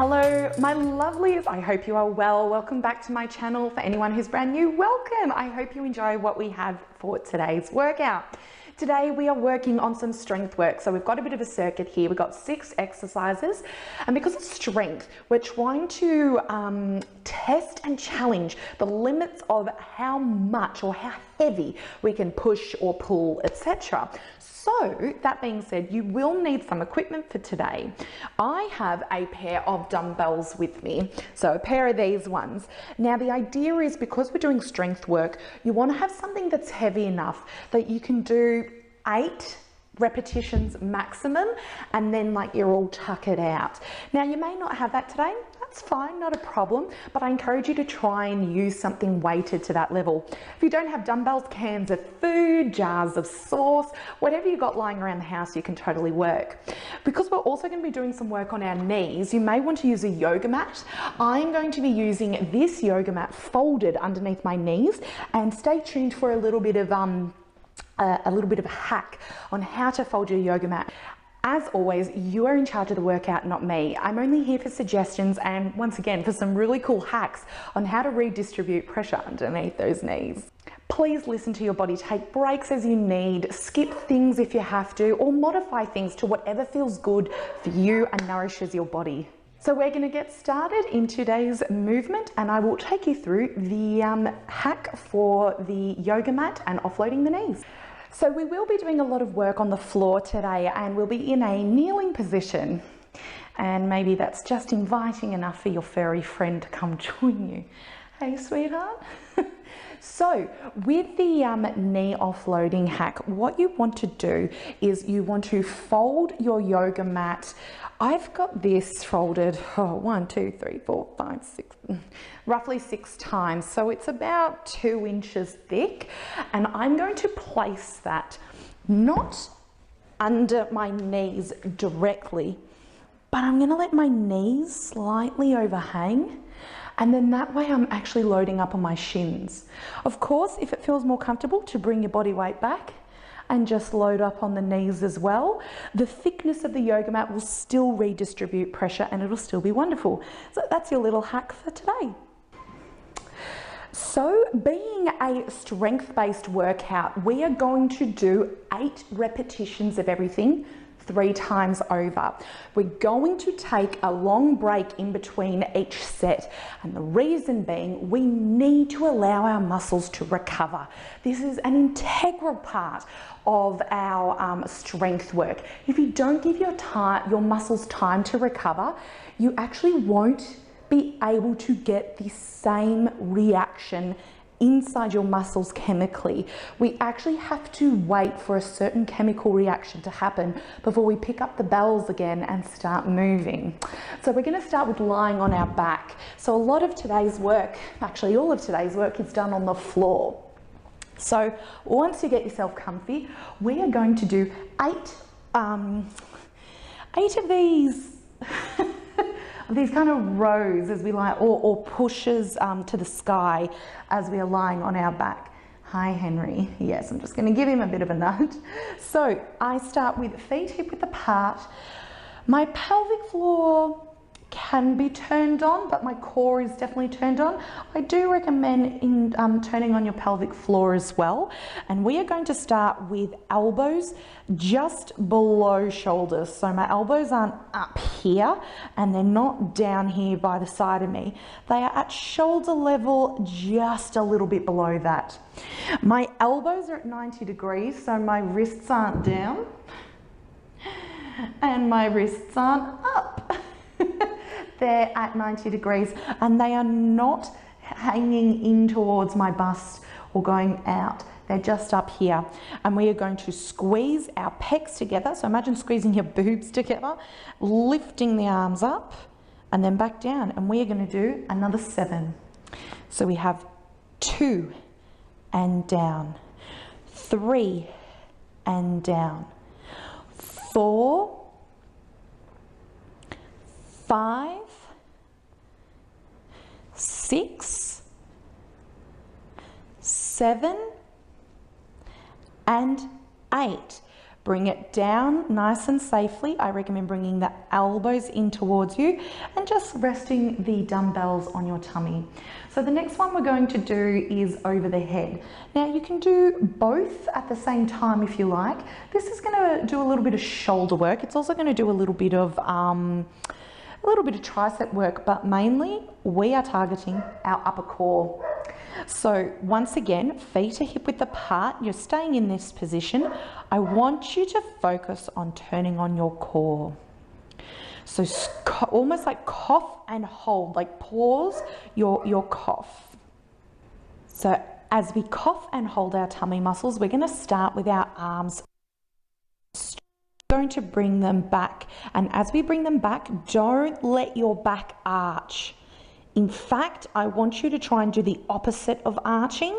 Hello, my lovelies. I hope you are well. Welcome back to my channel. For anyone who's brand new, welcome. I hope you enjoy what we have for today's workout. Today we are working on some strength work. So we've got a bit of a circuit here. We've got 6 exercises, and because it's strength, we're trying to test and challenge the limits of how much or how heavy we can push or pull, etc. So that being said, you will need some equipment for today. I have a pair of dumbbells with me, so a pair of these ones. Now the idea is, because we're doing strength work, you want to have something that's heavy enough that you can do 8 repetitions maximum, and then like you're all tuckered out. Now you may not have that today, that's fine, not a problem, but I encourage you to try and use something weighted to that level. If you don't have dumbbells, cans of food, jars of sauce, whatever you got lying around the house, you can totally work. Because we're also going to be doing some work on our knees, you may want to use a yoga mat. I'm going to be using this yoga mat folded underneath my knees, and stay tuned for a little bit of a hack on how to fold your yoga mat. As always, you are in charge of the workout, not me. I'm only here for suggestions and, once again, for some really cool hacks on how to redistribute pressure underneath those knees. Please listen to your body, take breaks as you need, skip things if you have to, or modify things to whatever feels good for you and nourishes your body. So we're going to get started in today's movement, and I will take you through the hack for the yoga mat and offloading the knees. So we will be doing a lot of work on the floor today, and we'll be in a kneeling position. And maybe that's just inviting enough for your furry friend to come join you. Hey, sweetheart. So with the knee offloading hack, what you want to do is you want to fold your yoga mat. I've got this folded, 1, 2, 3, 4, 5, 6, roughly 6 times. So it's about 2 inches thick. And I'm going to place that not under my knees directly, but I'm going to let my knees slightly overhang. And then that way I'm actually loading up on my shins. Of course, if it feels more comfortable to bring your body weight back and just load up on the knees as well, the thickness of the yoga mat will still redistribute pressure and it'll still be wonderful. So that's your little hack for today. So being a strength-based workout, we are going to do 8 repetitions of everything 3 times over. We're going to take a long break in between each set, and the reason being, we need to allow our muscles to recover. This is an integral part of our strength work. If you don't give your muscles time to recover, you actually won't be able to get the same reaction inside your muscles chemically. We actually have to wait for a certain chemical reaction to happen before we pick up the bells again and start moving. So we're going to start with lying on our back. So a lot of today's work, actually all of today's work, is done on the floor. So once you get yourself comfy, we are going to do 8 of these these kind of rows as we lie, or pushes to the sky as we are lying on our back. Hi, Henry. Yes, I'm just going to give him a bit of a nudge. So I start with feet hip width apart. My pelvic floor can be turned on, but my core is definitely turned on. I do recommend turning on your pelvic floor as well. And we are going to start with elbows just below shoulders. So my elbows aren't up here and they're not down here by the side of me. They are at shoulder level, just a little bit below that. My elbows are at 90 degrees, so my wrists aren't down and my wrists aren't up. They're at 90 degrees and they are not hanging in towards my bust or going out. They're just up here. And we are going to squeeze our pecs together. So imagine squeezing your boobs together, lifting the arms up and then back down. And we are going to do another 7. So we have 2 and down, 3 and down, 4, 5, 6, 7, and 8. Bring it down nice and safely. I recommend bringing the elbows in towards you and just resting the dumbbells on your tummy. So the next one we're going to do is over the head. Now you can do both at the same time if you like. This is going to do a little bit of shoulder work. It's also going to do a little bit of tricep work, but mainly we are targeting our upper core. So once again, feet are hip width apart. You're staying in this position. I want you to focus on turning on your core. So almost like cough and hold, like pause your cough. So as we cough and hold our tummy muscles, we're going to start with our arms. Going to bring them back, and as we bring them back, don't let your back arch. In fact, I want you to try and do the opposite of arching,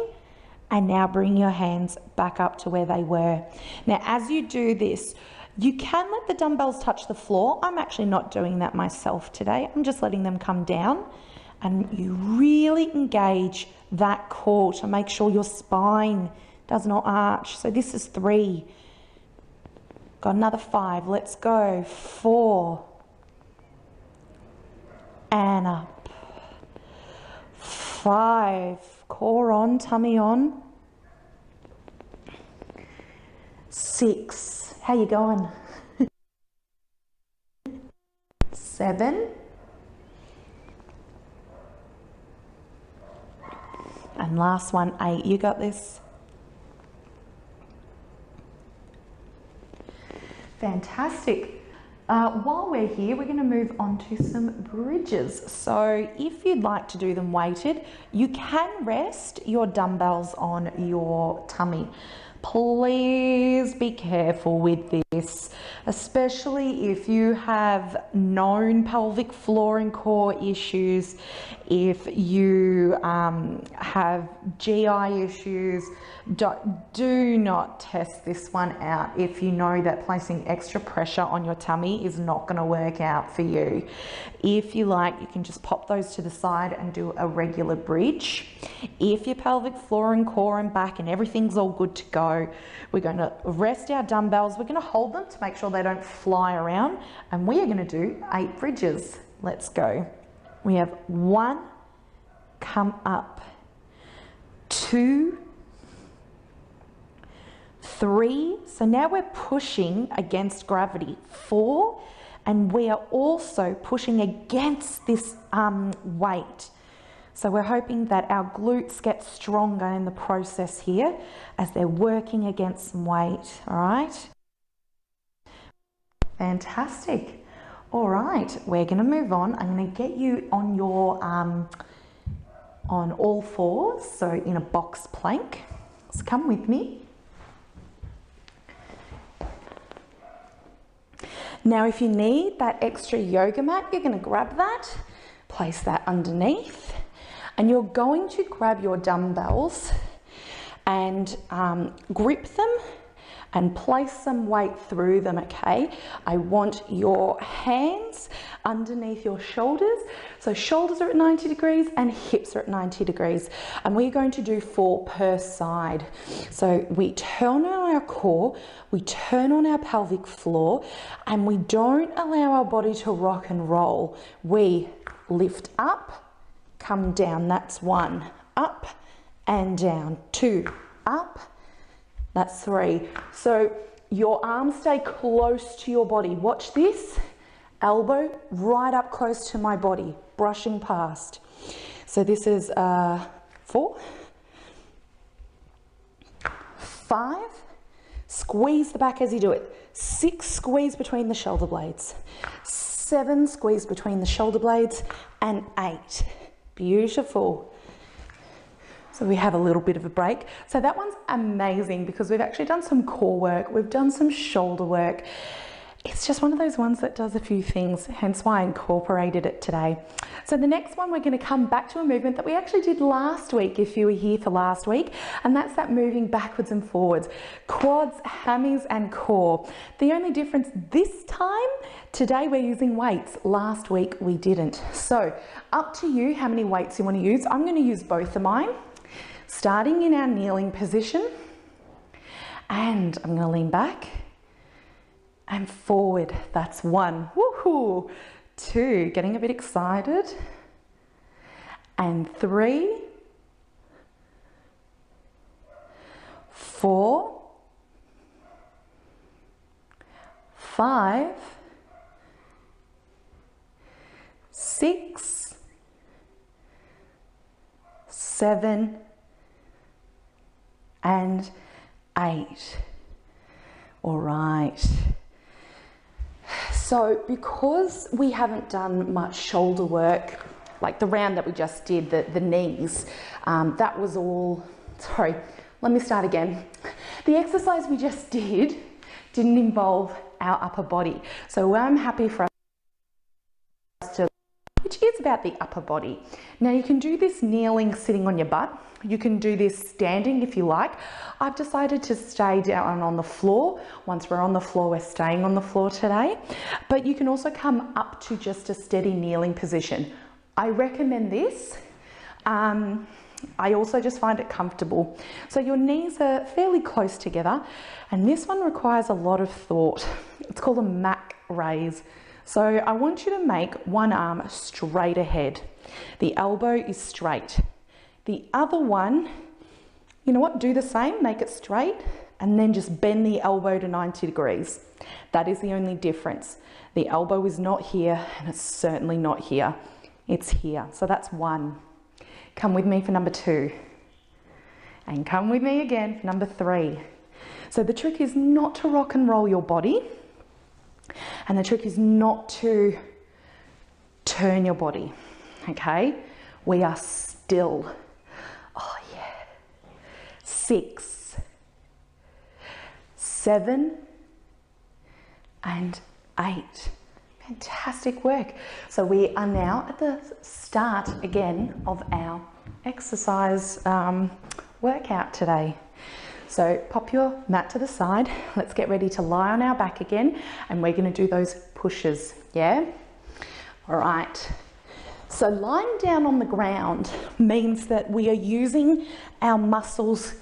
and now bring your hands back up to where they were. Now as you do this, you can let the dumbbells touch the floor. I'm actually not doing that myself today. I'm just letting them come down, and you really engage that core to make sure your spine does not arch. So this is 3. Got another 5. Let's go. 4. And up. 5. Core on, tummy on. 6. How you going? 7. And last one, 8. You got this. Fantastic. While we're here, we're going to move on to some bridges. So if you'd like to do them weighted, you can rest your dumbbells on your tummy. Please be careful with this, especially if you have known pelvic floor and core issues, if you have GI issues. Do not test this one out if you know that placing extra pressure on your tummy is not going to work out for you. If you like, you can just pop those to the side and do a regular bridge. If your pelvic floor and core and back and everything's all good to go, we're going to rest our dumbbells. We're going to hold them to make sure they don't fly around, and we are going to do 8 bridges. Let's go. We have 1, come up, 2, 3, so now we're pushing against gravity. 4, and we are also pushing against this weight. So we're hoping that our glutes get stronger in the process here as they're working against some weight, all right? Fantastic. All right, we're gonna move on. I'm gonna get you on your, on all fours, so in a box plank. So come with me. Now, if you need that extra yoga mat, you're going to grab that, place that underneath, and you're going to grab your dumbbells and grip them and place some weight through them, okay? I want your hands underneath your shoulders. So shoulders are at 90 degrees and hips are at 90 degrees. And we're going to do 4 per side. So we turn on our core, we turn on our pelvic floor, and we don't allow our body to rock and roll. We lift up, come down, that's 1. Up and down, 2, up, that's 3. So your arms stay close to your body. Watch this. Elbow right up close to my body, brushing past. So this is 4, 5. Squeeze the back as you do it. 6, squeeze between the shoulder blades. 7, squeeze between the shoulder blades. And 8. Beautiful. So we have a little bit of a break. So that one's amazing because we've actually done some core work. We've done some shoulder work. It's just one of those ones that does a few things, hence why I incorporated it today. So the next one, we're going to come back to a movement that we actually did last week, if you were here for last week, and that's that moving backwards and forwards. Quads, hammies, and core. The only difference this time, today we're using weights. Last week we didn't. So up to you how many weights you want to use. I'm going to use both of mine. Starting in our kneeling position, and I'm going to lean back and forward. That's 1. Woohoo! 2, getting a bit excited. And 3, 4, 5, 6, 7, and 8. All right. So because we haven't done much shoulder work, like the round that we just did, the knees, that was all, sorry, let me start again. The exercise we just didn't involve our upper body. So I'm happy for us to, which is about the upper body. Now you can do this kneeling, sitting on your butt. You can do this standing if you like. I've decided to stay down on the floor. Once we're on the floor, we're staying on the floor today. But you can also come up to just a steady kneeling position. I recommend this. I also just find it comfortable. So your knees are fairly close together, and this one requires a lot of thought. It's called a Mac raise. So I want you to make one arm straight ahead. The elbow is straight. The other one, you know what, do the same, make it straight, and then just bend the elbow to 90 degrees. That is the only difference. The elbow is not here, and it's certainly not here. It's here. So that's 1. Come with me for number 2. And come with me again for number 3. So the trick is not to rock and roll your body. And the trick is not to turn your body. Okay? We are still. Oh yeah. 6, 7, and 8. Fantastic work. So we are now at the start again of our exercise workout today. So pop your mat to the side. Let's get ready to lie on our back again, and we're going to do those pushes. Yeah? All right. So lying down on the ground means that we are using our muscles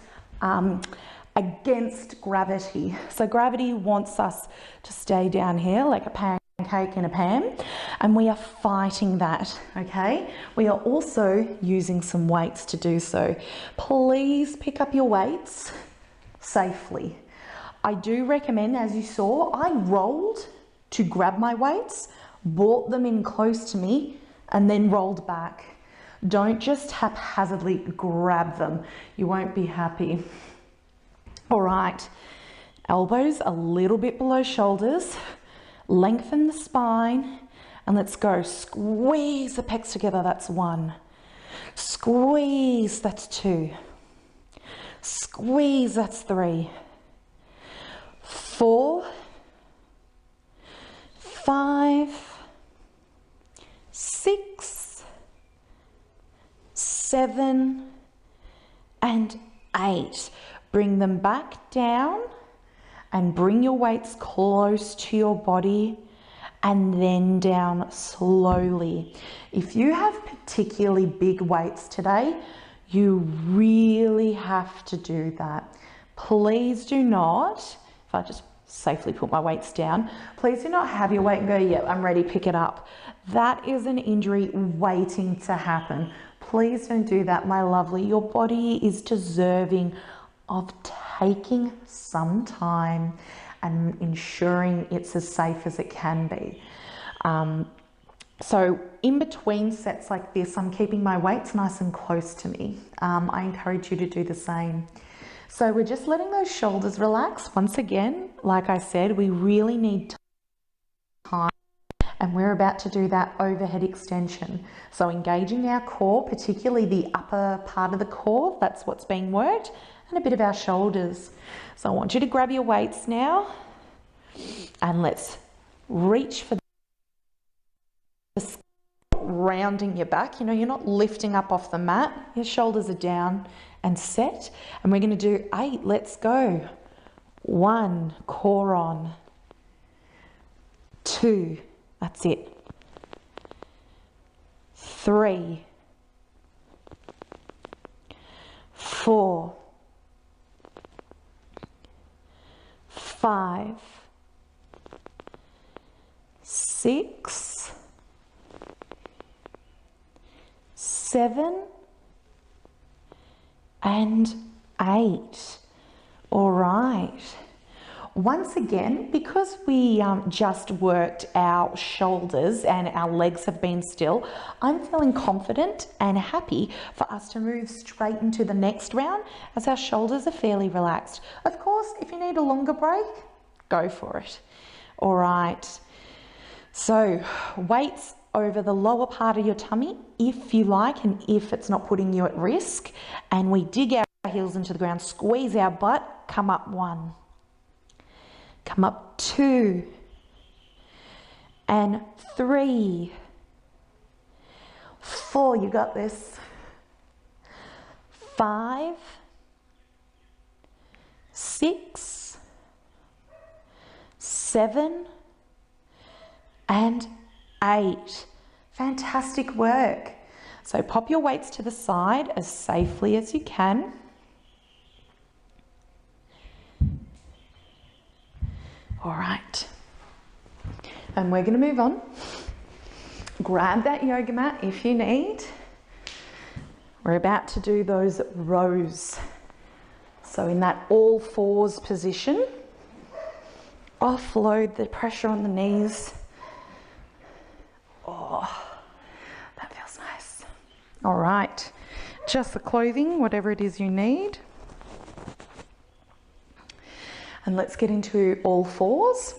against gravity. So gravity wants us to stay down here like a pancake in a pan, and we are fighting that, okay? We are also using some weights to do so. Please pick up your weights safely. I do recommend, as you saw, I rolled to grab my weights, brought them in close to me, and then rolled back. Don't just haphazardly grab them. You won't be happy. All right, elbows a little bit below shoulders. Lengthen the spine, and let's go. Squeeze the pecs together, that's 1. Squeeze, that's 2. Squeeze, that's 3. 4, 5, 6, 7, and 8. Bring them back down and bring your weights close to your body, and then down slowly. If you have particularly big weights today, you really have to do that. Please do not, if I just safely put my weights down, please do not have your weight and go, yep, I'm ready, pick it up. That is an injury waiting to happen. Please don't do that, my lovely. Your body is deserving of taking some time and ensuring it's as safe as it can be. So in between sets like this, I'm keeping my weights nice and close to me. I encourage you to do the same. So we're just letting those shoulders relax. Once again, like I said, we really need time, and we're about to do that overhead extension. So engaging our core, particularly the upper part of the core, that's what's being worked, and a bit of our shoulders. So I want you to grab your weights now, and let's reach for the rounding your back. You know, you're not lifting up off the mat. Your shoulders are down and set. And we're going to do 8. Let's go. 1, core on. 2, that's it. 3, 4, 5, 6, 7, and 8. All right. Once again, because we just worked our shoulders and our legs have been still, I'm feeling confident and happy for us to move straight into the next round as our shoulders are fairly relaxed. Of course, if you need a longer break, go for it. All right. So weights over the lower part of your tummy, if you like, and if it's not putting you at risk. And we dig our heels into the ground, squeeze our butt, come up 1. Come up 2 and 3, 4, you got this, 5, 6, 7, and 8. Fantastic work. So pop your weights to the side as safely as you can. All right, and we're going to move on. Grab that yoga mat if you need. We're about to do those rows. So in that all fours position, offload the pressure on the knees. Oh, that feels nice. All right, just the clothing, whatever it is you need. And let's get into all fours.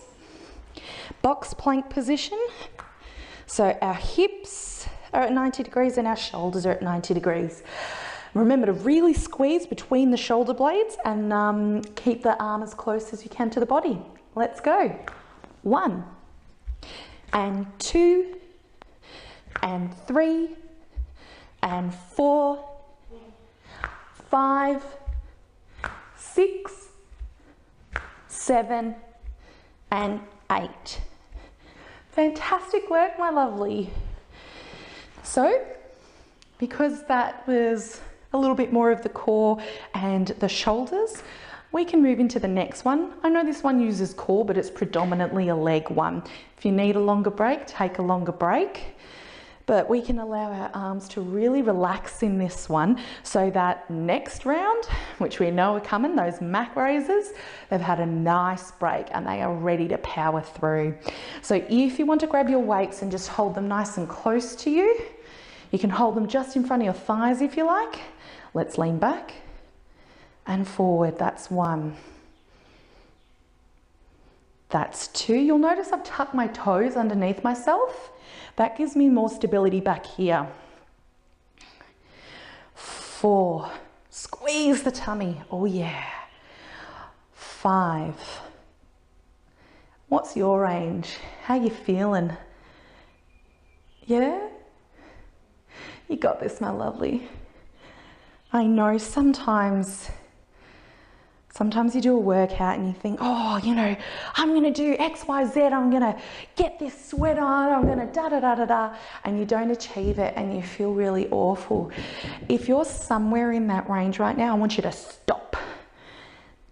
Box plank position. So our hips are at 90 degrees and our shoulders are at 90 degrees. Remember to really squeeze between the shoulder blades and keep the arm as close as you can to the body. Let's go. 1 and 2 and 3 and 4, 5, 6, 7 and 8. Fantastic work, my lovely. So, because that was a little bit more of the core and the shoulders, we can move into the next one. I know this one uses core, but it's predominantly a leg one. If you need a longer break, take a longer break. But we can allow our arms to really relax in this one so that next round, which we know are coming, those Mac raises, they've had a nice break and they are ready to power through. So if you want to grab your weights and just hold them nice and close to you, you can hold them just in front of your thighs if you like. Let's lean back and forward. That's 1. That's 2. You'll notice I've tucked my toes underneath myself. That gives me more stability back here. 4, squeeze the tummy, oh yeah. 5, what's your range? How you feeling? Yeah? You got this, my lovely. I know sometimes you do a workout and you think, oh, you know, I'm going to do X, Y, Z. I'm going to get this sweat on. I'm going to da-da-da-da-da. And you don't achieve it and you feel really awful. If you're somewhere in that range right now, I want you to stop.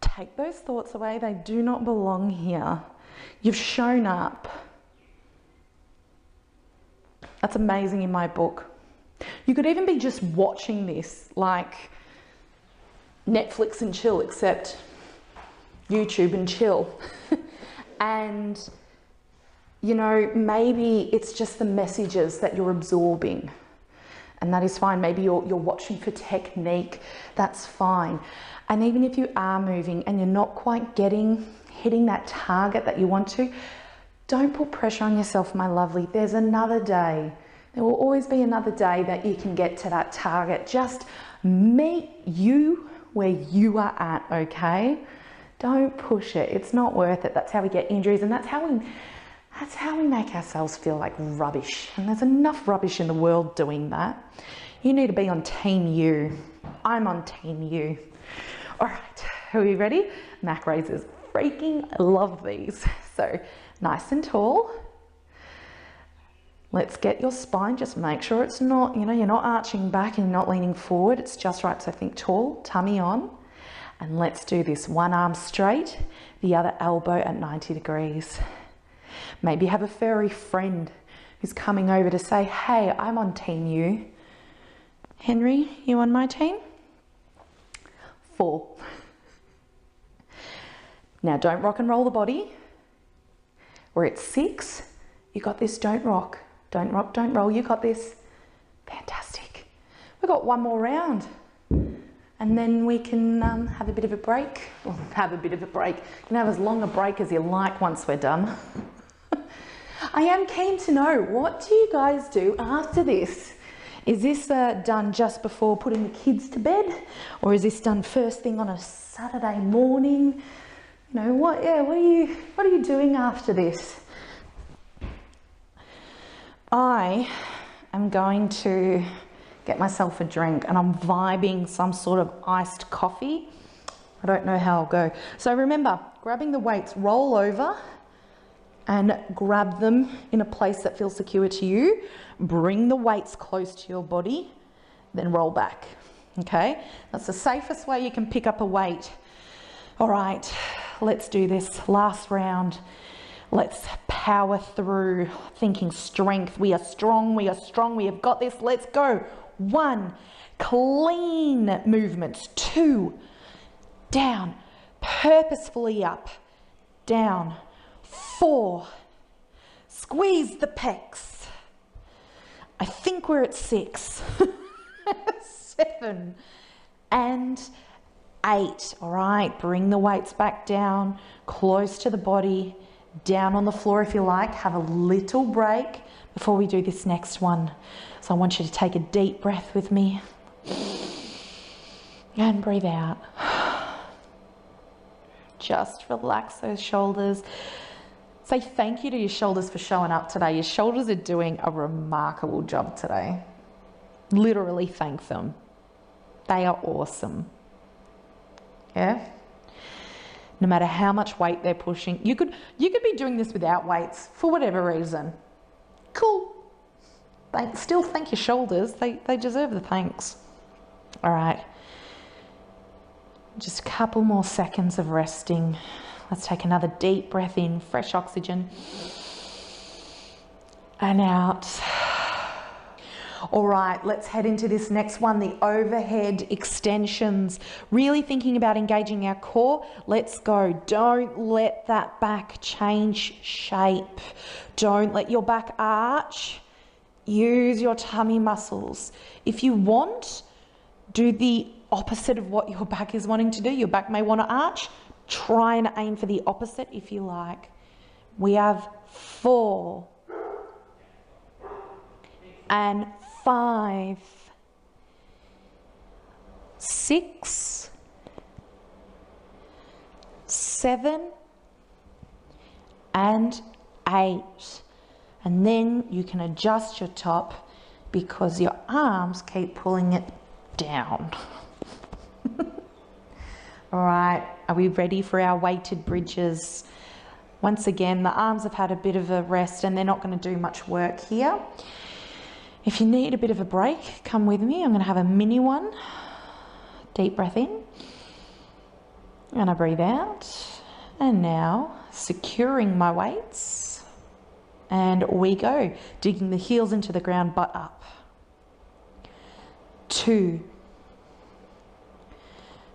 Take those thoughts away. They do not belong here. You've shown up. That's amazing in my book. You could even be just watching this like Netflix and chill, except YouTube and chill. And, you know, maybe it's just the messages that you're absorbing. And that is fine. Maybe you're watching for technique. That's fine. And even if you are moving and you're not quite hitting that target that you want to, don't put pressure on yourself, my lovely. There's another day. There will always be another day that you can get to that target. Just meet you where you are at, okay? Don't push it. It's not worth it. That's how we get injuries, and that's how we make ourselves feel like rubbish. And there's enough rubbish in the world doing that. You need to be on team you. I'm on team you. All right, are we ready? Mac raises. Freaking love these. So nice and tall. Let's get your spine, just make sure it's not, you know, you're not arching back and you're not leaning forward. It's just right. So think tall, tummy on. And let's do this. One arm straight, the other elbow at 90 degrees. Maybe you have a furry friend who's coming over to say, hey, I'm on team you. Henry, you on my team? 4. Now don't rock and roll the body. We're at 6. You got this, don't rock. Don't rock, don't roll, you got this. Fantastic. We've got one more round. And then we can have a bit of a break. Well, have a bit of a break. You can have as long a break as you like once we're done. I am keen to know, what do you guys do after this? Is this done just before putting the kids to bed? Or is this done first thing on a Saturday morning? You know, what are you doing after this? I am going to get myself a drink, and I'm vibing some sort of iced coffee. I don't know how I'll go. So remember, grabbing the weights, roll over and grab them in a place that feels secure to you. Bring the weights close to your body, then roll back. Okay, that's the safest way you can pick up a weight. All right, let's do this last round. Let's power through, thinking strength. We are strong, we are strong, we have got this. Let's go. 1, clean movements. 2, down, purposefully up, down. 4, squeeze the pecs. I think we're at 6. 7 and 8. All right, bring the weights back down, close to the body, down on the floor if you like. Have a little break before we do this next one. So I want you to take a deep breath with me and breathe out. Just relax those shoulders. Say thank you to your shoulders for showing up today. Your shoulders are doing a remarkable job today. Literally thank them. They are awesome. Yeah? No matter how much weight they're pushing. You could be doing this without weights for whatever reason. Cool. Still thank your shoulders. They deserve the thanks. All right. Just a couple more seconds of resting. Let's take another deep breath in, fresh oxygen. And out. All right, let's head into this next one, the overhead extensions. Really thinking about engaging our core. Let's go. Don't let that back change shape. Don't let your back arch. Use your tummy muscles. If you want, do the opposite of what your back is wanting to do. Your back may want to arch. Try and aim for the opposite if you like. We have 4 and 5, 6, 7 and 8. And then you can adjust your top because your arms keep pulling it down. All right, are we ready for our weighted bridges? Once again, the arms have had a bit of a rest and they're not going to do much work here. If you need a bit of a break, come with me. I'm going to have a mini one. Deep breath in. And I breathe out. And now, securing my weights. And we go. Digging the heels into the ground, butt up. 2,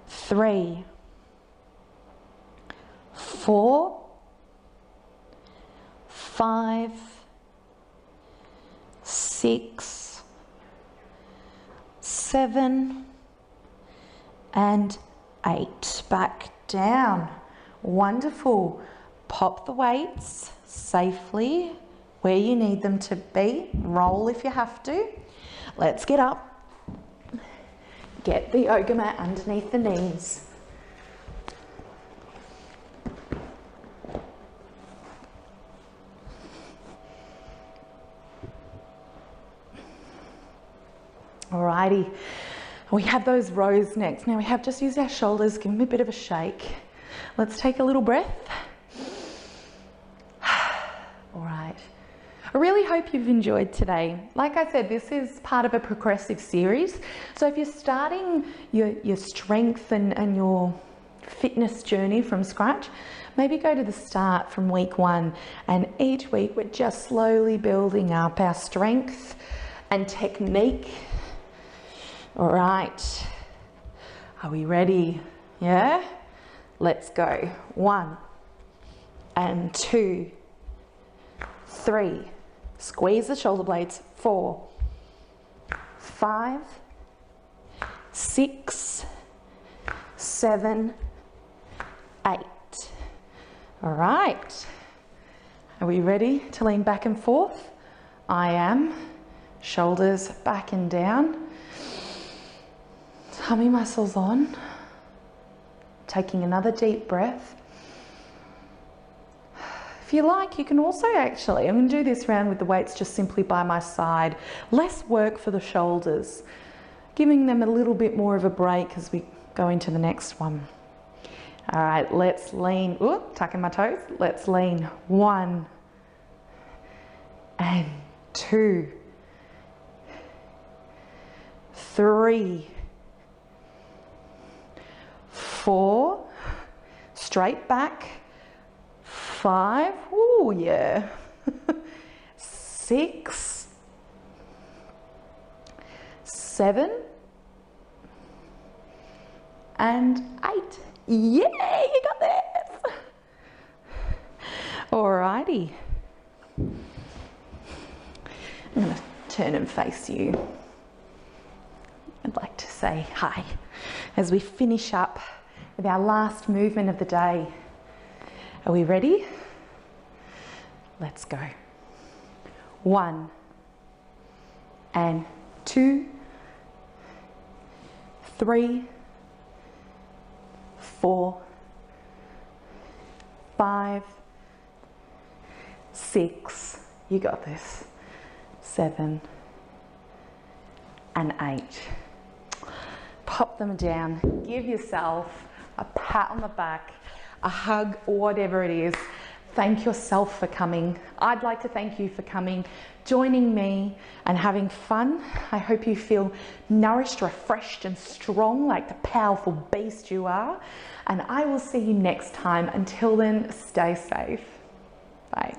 3, 4, 5, 6, 7 and 8. Back down. Wonderful. Pop the weights safely where you need them to be. Roll if you have to. Let's get up. Get the yoga mat underneath the knees. Alrighty, we have those rows next. Now we have just used our shoulders, give them a bit of a shake. Let's take a little breath. All right. I really hope you've enjoyed today. Like I said, this is part of a progressive series. So if you're starting your strength and your fitness journey from scratch, maybe go to the start from week 1, and each week we're just slowly building up our strength and technique. All right, are we ready? Yeah, let's go. 1 and 2, 3, squeeze the shoulder blades, 4, 5, 6, 7, 8. All right, are we ready to lean back and forth? I am. Shoulders back and down. Tummy muscles on. Taking another deep breath. If you like, you can also actually, I'm going to do this round with the weights just simply by my side. Less work for the shoulders, giving them a little bit more of a break as we go into the next one. All right, let's lean, tucking my toes. Let's lean 1 and 2, 3, 4, straight back, 5, oh yeah, 6, 7, and 8. Yeah, you got this. Alrighty. I'm going to turn and face you. I'd like to say hi as we finish up with our last movement of the day. Are we ready? Let's go. 1 and 2, 3, 4, 5, 6, you got this, 7, and 8. Pop them down, give yourself a pat on the back, a hug, whatever it is. Thank yourself for coming. I'd like to thank you for coming, joining me and having fun. I hope you feel nourished, refreshed and strong like the powerful beast you are. And I will see you next time. Until then, stay safe. Bye.